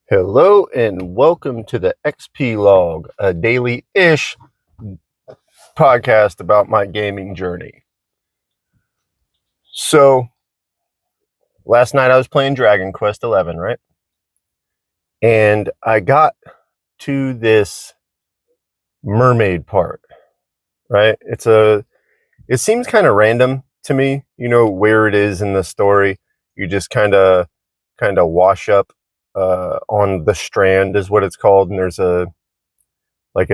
Hello and welcome to the XP Log, a daily-ish podcast about my gaming journey. So, last night I was playing Dragon Quest XI, right? And I got to this mermaid part, right? It seems kind of random to me, where it is in the story. You just kind of wash up on the strand is what it's called, and there's a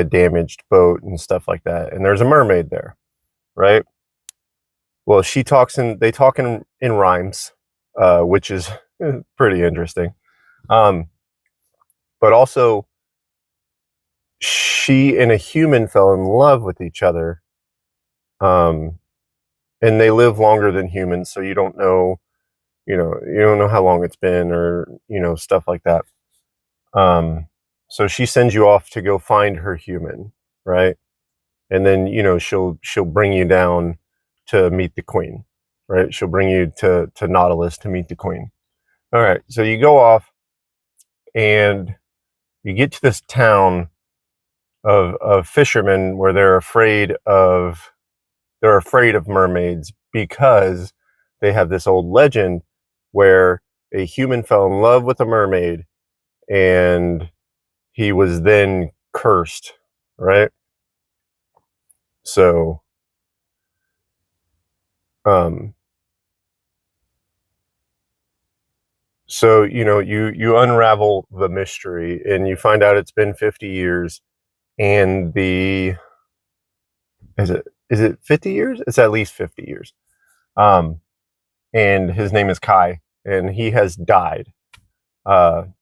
damaged boat and stuff like that, and there's a mermaid there, right? Well, they talk in rhymes, which is pretty interesting. But also, she and a human fell in love with each other, and they live longer than humans, so you don't know how long it's been, or stuff like that. So she sends you off to go find her human, right? And then she'll bring you down to meet the queen, right? She'll bring you to Nautilus to meet the queen. All right, so you go off and you get to this town of fishermen where they're afraid of mermaids, because they have this old legend where a human fell in love with a mermaid and he was then cursed, right? So you unravel the mystery and you find out it's been 50 years, and is it 50 years? It's at least 50 years. And his name is Kai, and he has died. In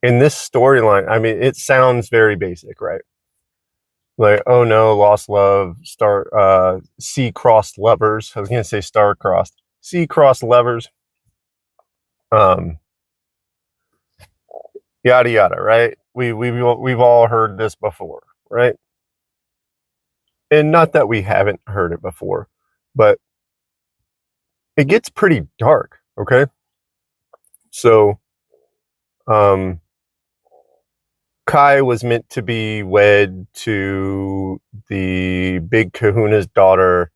this storyline, I mean, it sounds very basic, right? Like, oh no, lost love, sea-crossed lovers. I was gonna say star-crossed. Sea-crossed lovers. Yada yada, right? We've all heard this before, right? And not that we haven't heard it before, but it gets pretty dark, okay? So, Kai was meant to be wed to the big kahuna's daughter,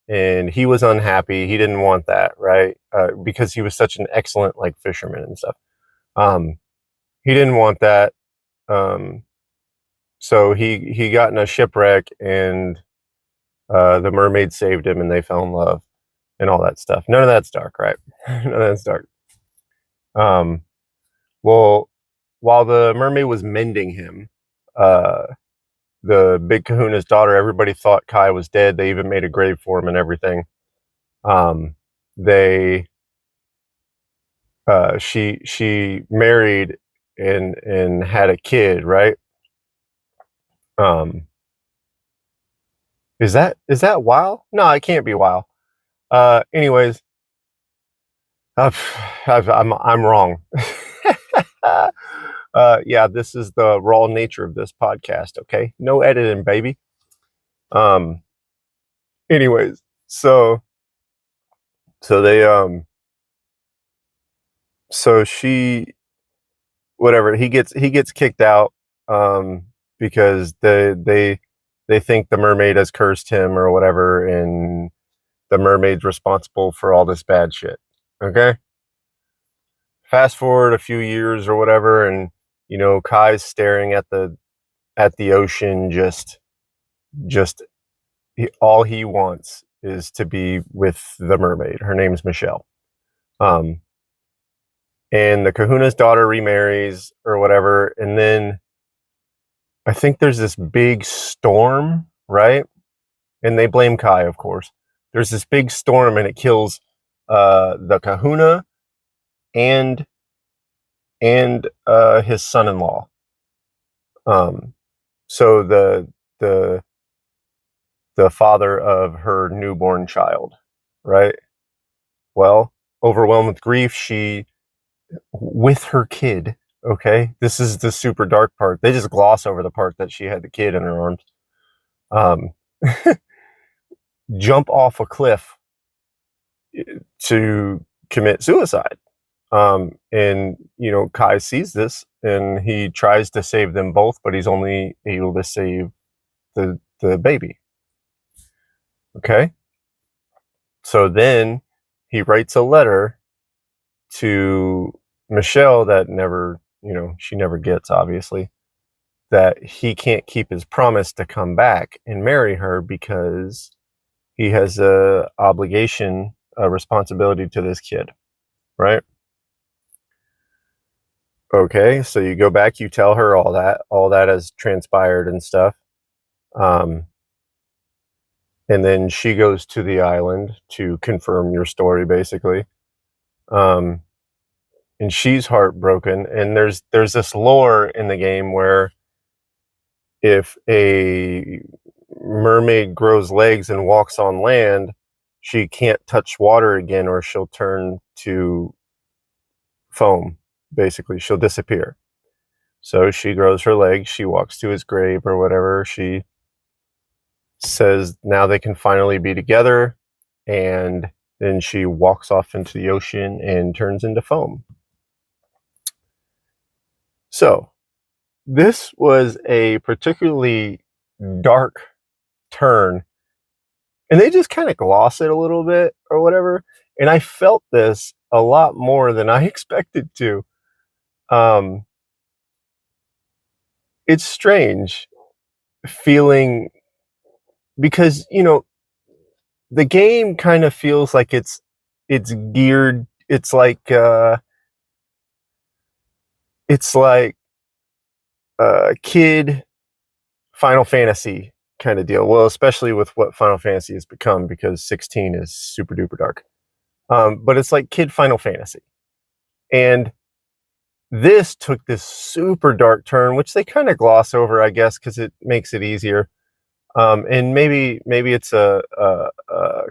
and he was unhappy. He didn't want that, right? Because he was such an excellent fisherman and stuff. He didn't want that. So he got in a shipwreck, and the mermaid saved him, and they fell in love and all that stuff. None of that's dark, right? None of that's dark. Well, while the mermaid was mending him, the big kahuna's daughter, everybody thought Kai was dead. They even made a grave for him and everything. She married and had a kid, right? Is that Wow? No, it can't be Wow. Anyways, I'm wrong. Yeah, this is the raw nature of this podcast. Okay, no editing, baby. Anyways, so they so she whatever he gets kicked out, because they think the mermaid has cursed him or whatever, and the mermaid's responsible for all this bad shit. Okay, fast forward a few years or whatever, and Kai's staring at the ocean, just all he wants is to be with the mermaid. Her name's Michelle. And the kahuna's daughter remarries or whatever, and then I think there's this big storm, right? And they blame Kai, of course. There's this big storm, and it kills the kahuna and his son-in-law. So the father of her newborn child, right? Well, overwhelmed with grief, she, with her kid, okay, this is the super dark part. They just gloss over the part that she had the kid in her arms. Jump off a cliff to commit suicide. And Kai sees this and he tries to save them both, but he's only able to save the baby. Okay, so then he writes a letter to Michelle that she never gets, obviously, that he can't keep his promise to come back and marry her because he has a obligation, a responsibility to this kid, right? Okay, so you go back, you tell her all that has transpired and stuff. And then she goes to the island to confirm your story, basically. And she's heartbroken. And there's this lore in the game where if a mermaid grows legs and walks on land, she can't touch water again, or she'll turn to foam. Basically, she'll disappear. So she grows her legs, she walks to his grave or whatever. She says now they can finally be together, and then she walks off into the ocean and turns into foam. So this was a particularly dark turn, and they just kind of gloss it a little bit or whatever, and I felt this a lot more than I expected to. It's strange feeling, because the game kind of feels like it's geared, it's like kid Final Fantasy kind of deal. Well, especially with what Final Fantasy has become, because 16 is super duper dark. But it's like kid Final Fantasy. And this took this super dark turn, which they kind of gloss over, I guess, because it makes it easier. And maybe it's a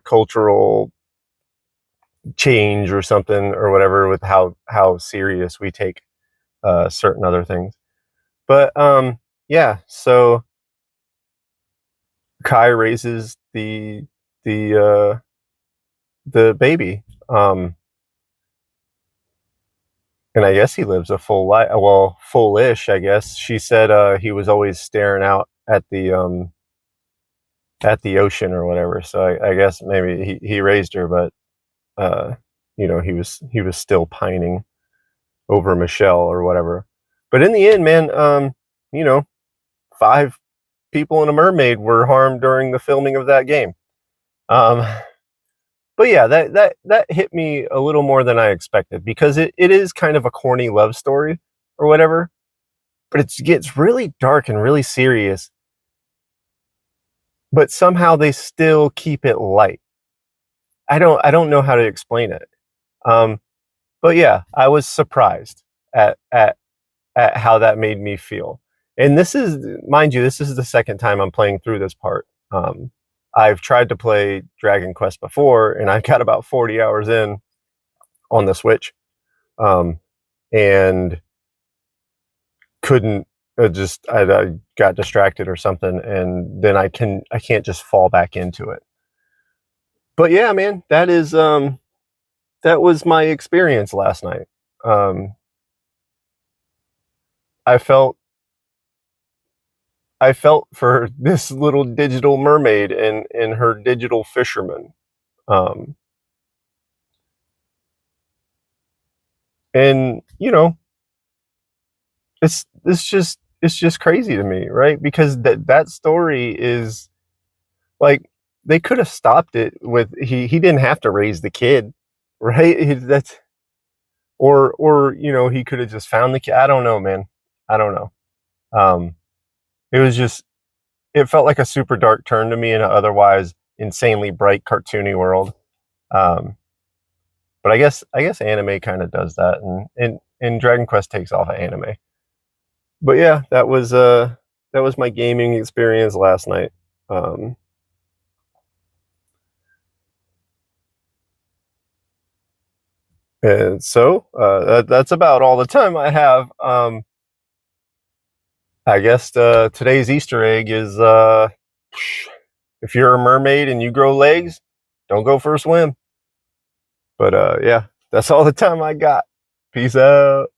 cultural change or something or whatever, with how serious we take certain other things. But yeah, so Kai raises the baby, and I guess he lives a full life. Well, full-ish, I guess. She said he was always staring out at the ocean or whatever. So I guess maybe he raised her, but he was still pining over Michelle or whatever. But in the end, man, 5 people and a mermaid were harmed during the filming of that game. But yeah, that hit me a little more than I expected, because it is kind of a corny love story or whatever, but it gets really dark and really serious, but somehow they still keep it light. I don't know how to explain it. But yeah, I was surprised at how that made me feel. And this is, mind you, this is the second time I'm playing through this part. I've tried to play Dragon Quest before, and I got about 40 hours in on the Switch, and couldn't I got distracted or something, and then I can't just fall back into it. But yeah, man, that was my experience last night. I felt for this little digital mermaid and her digital fisherman. And it's just crazy to me, right? Because that story is like, they could have stopped it with he didn't have to raise the kid, right? That's or he could have just found the kid. I don't know, man. I don't know. It felt like a super dark turn to me in an otherwise insanely bright, cartoony world. But I guess anime kind of does that, and Dragon Quest takes off of anime. But yeah, that was my gaming experience last night. And so that's about all the time I have. I guess today's Easter egg is, if you're a mermaid and you grow legs, don't go for a swim. But yeah, that's all the time I got. Peace out.